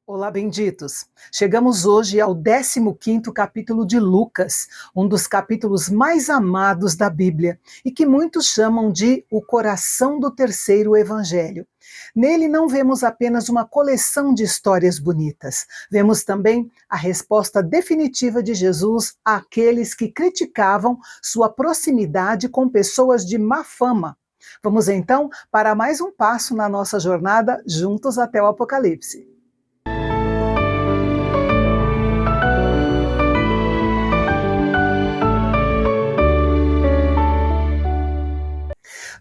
Olá, benditos! Chegamos hoje ao 15º capítulo de Lucas, um dos capítulos mais amados da Bíblia e que muitos chamam de o coração do terceiro evangelho. Nele não vemos apenas uma coleção de histórias bonitas, vemos também a resposta definitiva de Jesus àqueles que criticavam sua proximidade com pessoas de má fama. Vamos então para mais um passo na nossa jornada juntos até o Apocalipse.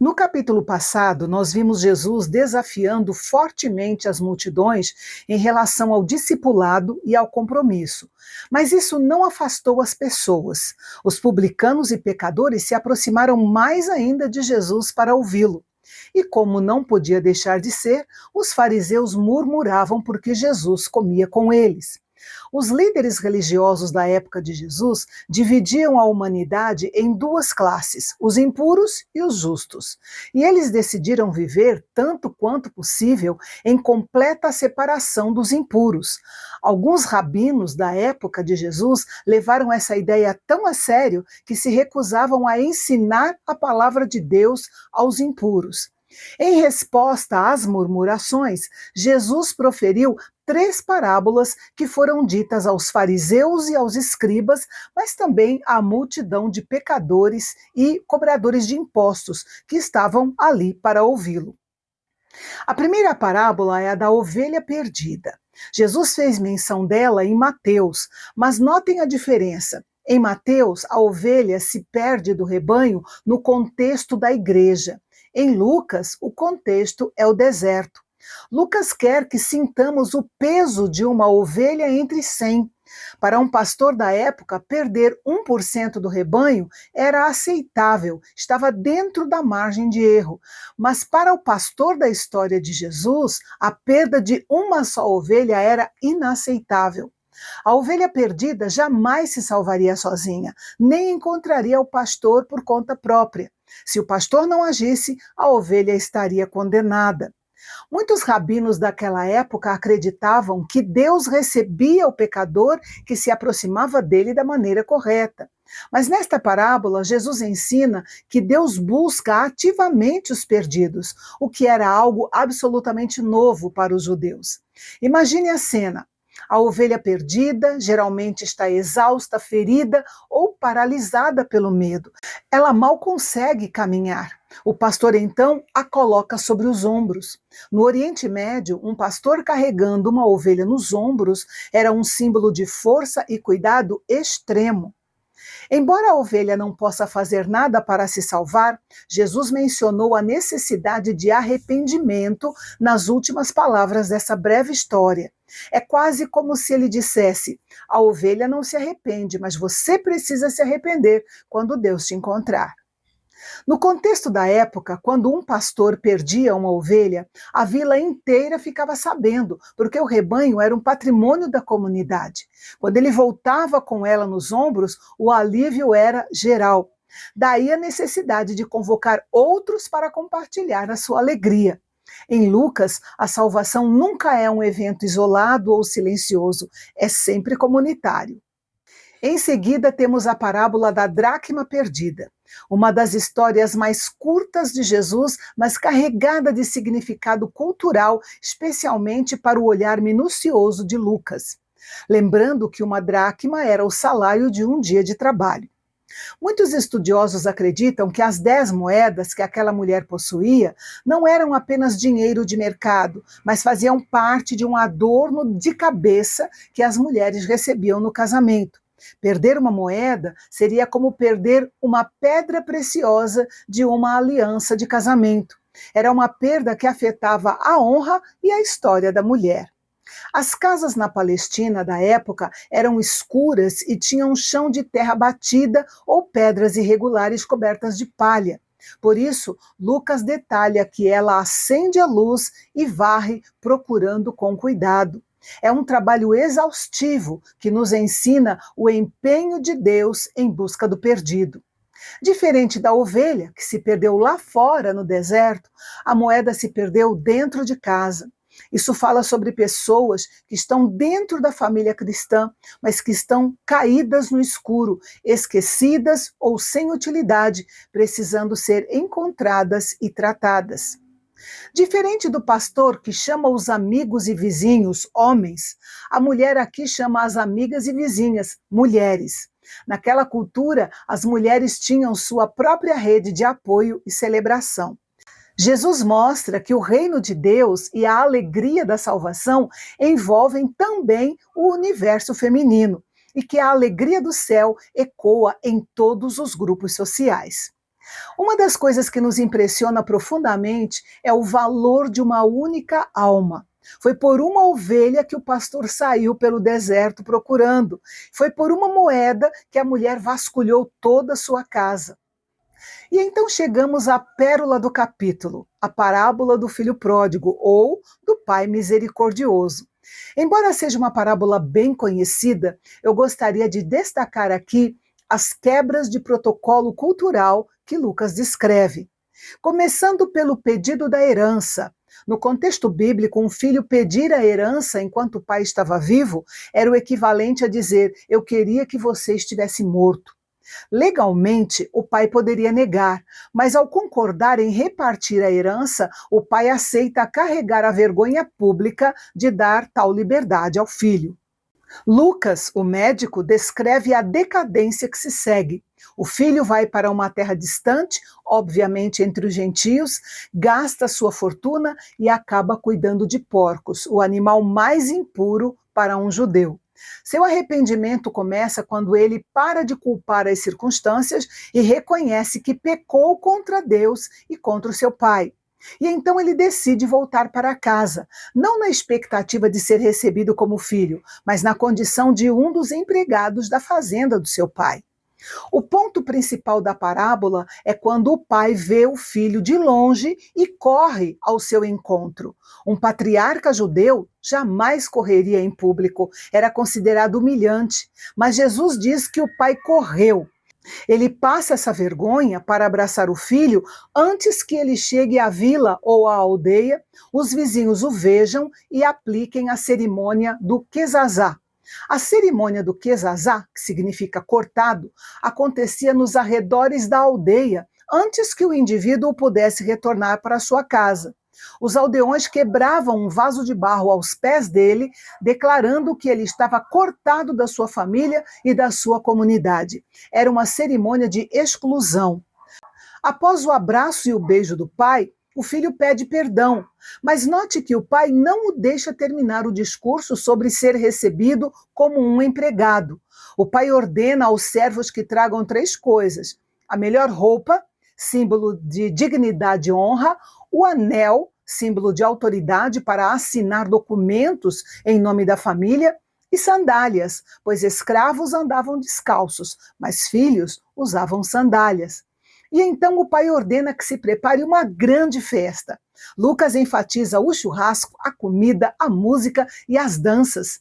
No capítulo passado, nós vimos Jesus desafiando fortemente as multidões em relação ao discipulado e ao compromisso. Mas isso não afastou as pessoas. Os publicanos e pecadores se aproximaram mais ainda de Jesus para ouvi-lo. E como não podia deixar de ser, os fariseus murmuravam porque Jesus comia com eles. Os líderes religiosos da época de Jesus dividiam a humanidade em duas classes, os impuros e os justos. E eles decidiram viver, tanto quanto possível, em completa separação dos impuros. Alguns rabinos da época de Jesus levaram essa ideia tão a sério que se recusavam a ensinar a palavra de Deus aos impuros. Em resposta às murmurações, Jesus proferiu 3 parábolas que foram ditas aos fariseus e aos escribas, mas também à multidão de pecadores e cobradores de impostos que estavam ali para ouvi-lo. A primeira parábola é a da ovelha perdida. Jesus fez menção dela em Mateus, mas notem a diferença. Em Mateus, a ovelha se perde do rebanho no contexto da igreja. Em Lucas, o contexto é o deserto. Lucas quer que sintamos o peso de uma ovelha entre 100. Para um pastor da época, perder 1% do rebanho era aceitável, estava dentro da margem de erro. Mas para o pastor da história de Jesus, a perda de uma só ovelha era inaceitável. A ovelha perdida jamais se salvaria sozinha, nem encontraria o pastor por conta própria. Se o pastor não agisse, a ovelha estaria condenada. Muitos rabinos daquela época acreditavam que Deus recebia o pecador que se aproximava dele da maneira correta. Mas nesta parábola, Jesus ensina que Deus busca ativamente os perdidos, o que era algo absolutamente novo para os judeus. Imagine a cena. A ovelha perdida geralmente está exausta, ferida ou paralisada pelo medo. Ela mal consegue caminhar. O pastor então a coloca sobre os ombros. No Oriente Médio, um pastor carregando uma ovelha nos ombros era um símbolo de força e cuidado extremo. Embora a ovelha não possa fazer nada para se salvar, Jesus mencionou a necessidade de arrependimento nas últimas palavras dessa breve história. É quase como se ele dissesse: a ovelha não se arrepende, mas você precisa se arrepender quando Deus te encontrar. No contexto da época, quando um pastor perdia uma ovelha, a vila inteira ficava sabendo, porque o rebanho era um patrimônio da comunidade. Quando ele voltava com ela nos ombros, o alívio era geral. Daí a necessidade de convocar outros para compartilhar a sua alegria. Em Lucas, a salvação nunca é um evento isolado ou silencioso, é sempre comunitário. Em seguida, temos a parábola da dracma perdida, uma das histórias mais curtas de Jesus, mas carregada de significado cultural, especialmente para o olhar minucioso de Lucas. Lembrando que uma dracma era o salário de um dia de trabalho. Muitos estudiosos acreditam que as 10 moedas que aquela mulher possuía não eram apenas dinheiro de mercado, mas faziam parte de um adorno de cabeça que as mulheres recebiam no casamento. Perder uma moeda seria como perder uma pedra preciosa de uma aliança de casamento. Era uma perda que afetava a honra e a história da mulher. As casas na Palestina da época eram escuras e tinham um chão de terra batida ou pedras irregulares cobertas de palha. Por isso, Lucas detalha que ela acende a luz e varre procurando com cuidado. É um trabalho exaustivo que nos ensina o empenho de Deus em busca do perdido. Diferente da ovelha, que se perdeu lá fora no deserto, a moeda se perdeu dentro de casa. Isso fala sobre pessoas que estão dentro da família cristã, mas que estão caídas no escuro, esquecidas ou sem utilidade, precisando ser encontradas e tratadas. Diferente do pastor que chama os amigos e vizinhos homens, a mulher aqui chama as amigas e vizinhas mulheres. Naquela cultura, as mulheres tinham sua própria rede de apoio e celebração. Jesus mostra que o reino de Deus e a alegria da salvação envolvem também o universo feminino e que a alegria do céu ecoa em todos os grupos sociais. Uma das coisas que nos impressiona profundamente é o valor de uma única alma. Foi por uma ovelha que o pastor saiu pelo deserto procurando. Foi por uma moeda que a mulher vasculhou toda a sua casa. E então chegamos à pérola do capítulo, a parábola do filho pródigo ou do pai misericordioso. Embora seja uma parábola bem conhecida, eu gostaria de destacar aqui as quebras de protocolo cultural que Lucas descreve. Começando pelo pedido da herança. No contexto bíblico, um filho pedir a herança enquanto o pai estava vivo era o equivalente a dizer: eu queria que você estivesse morto. Legalmente, o pai poderia negar, mas ao concordar em repartir a herança, o pai aceita carregar a vergonha pública de dar tal liberdade ao filho. Lucas, o médico, descreve a decadência que se segue. O filho vai para uma terra distante, obviamente entre os gentios, gasta sua fortuna e acaba cuidando de porcos, o animal mais impuro para um judeu. Seu arrependimento começa quando ele para de culpar as circunstâncias e reconhece que pecou contra Deus e contra o seu pai. E então ele decide voltar para casa, não na expectativa de ser recebido como filho, mas na condição de um dos empregados da fazenda do seu pai. O ponto principal da parábola é quando o pai vê o filho de longe e corre ao seu encontro. Um patriarca judeu jamais correria em público, era considerado humilhante, mas Jesus diz que o pai correu. Ele passa essa vergonha para abraçar o filho antes que ele chegue à vila ou à aldeia, os vizinhos o vejam e apliquem a cerimônia do quesazá. A cerimônia do quesazá, que significa cortado, acontecia nos arredores da aldeia, antes que o indivíduo pudesse retornar para sua casa. Os aldeões quebravam um vaso de barro aos pés dele, declarando que ele estava cortado da sua família e da sua comunidade. Era uma cerimônia de exclusão. Após o abraço e o beijo do pai, o filho pede perdão, mas note que o pai não o deixa terminar o discurso sobre ser recebido como um empregado. O pai ordena aos servos que tragam 3 coisas: a melhor roupa, símbolo de dignidade e honra, o anel, símbolo de autoridade para assinar documentos em nome da família, e sandálias, pois escravos andavam descalços, mas filhos usavam sandálias. E então o pai ordena que se prepare uma grande festa. Lucas enfatiza o churrasco, a comida, a música e as danças.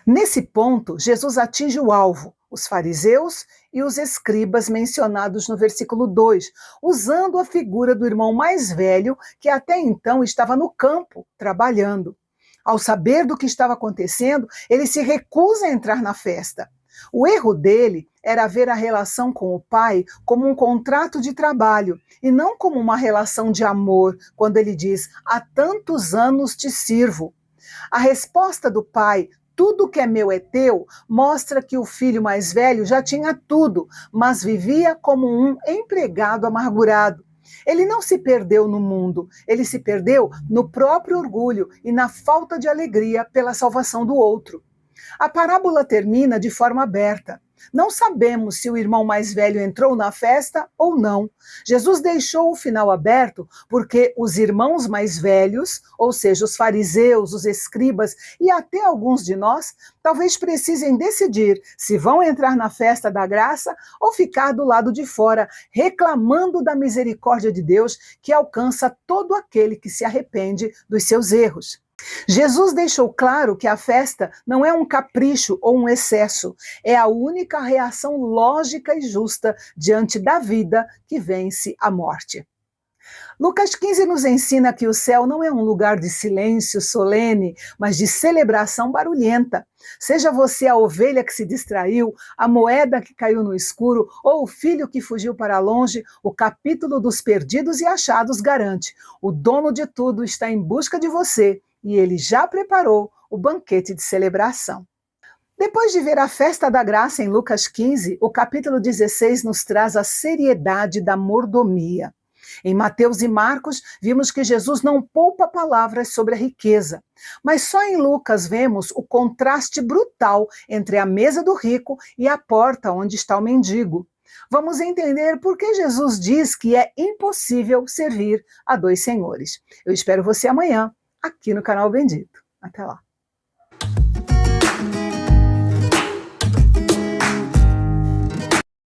Nesse ponto, Jesus atinge o alvo, os fariseus e os escribas mencionados no versículo 2, usando a figura do irmão mais velho que até então estava no campo, trabalhando. Ao saber do que estava acontecendo, ele se recusa a entrar na festa. O erro dele era ver a relação com o pai como um contrato de trabalho e não como uma relação de amor, quando ele diz: há tantos anos te sirvo. A resposta do pai: tudo que é meu é teu, mostra que o filho mais velho já tinha tudo, mas vivia como um empregado amargurado. Ele não se perdeu no mundo, ele se perdeu no próprio orgulho e na falta de alegria pela salvação do outro. A parábola termina de forma aberta. Não sabemos se o irmão mais velho entrou na festa ou não. Jesus deixou o final aberto porque os irmãos mais velhos, ou seja, os fariseus, os escribas e até alguns de nós, talvez precisem decidir se vão entrar na festa da graça ou ficar do lado de fora, reclamando da misericórdia de Deus que alcança todo aquele que se arrepende dos seus erros. Jesus deixou claro que a festa não é um capricho ou um excesso, é a única reação lógica e justa diante da vida que vence a morte. Lucas 15 nos ensina que o céu não é um lugar de silêncio solene, mas de celebração barulhenta. Seja você a ovelha que se distraiu, a moeda que caiu no escuro ou o filho que fugiu para longe, o capítulo dos perdidos e achados garante: o dono de tudo está em busca de você e ele já preparou o banquete de celebração. Depois de ver a festa da graça em Lucas 15, o capítulo 16 nos traz a seriedade da mordomia. Em Mateus e Marcos, vimos que Jesus não poupa palavras sobre a riqueza, mas só em Lucas vemos o contraste brutal entre a mesa do rico e a porta onde está o mendigo. Vamos entender por que Jesus diz que é impossível servir a dois senhores. Eu espero você amanhã, aqui no canal Bendito. Até lá.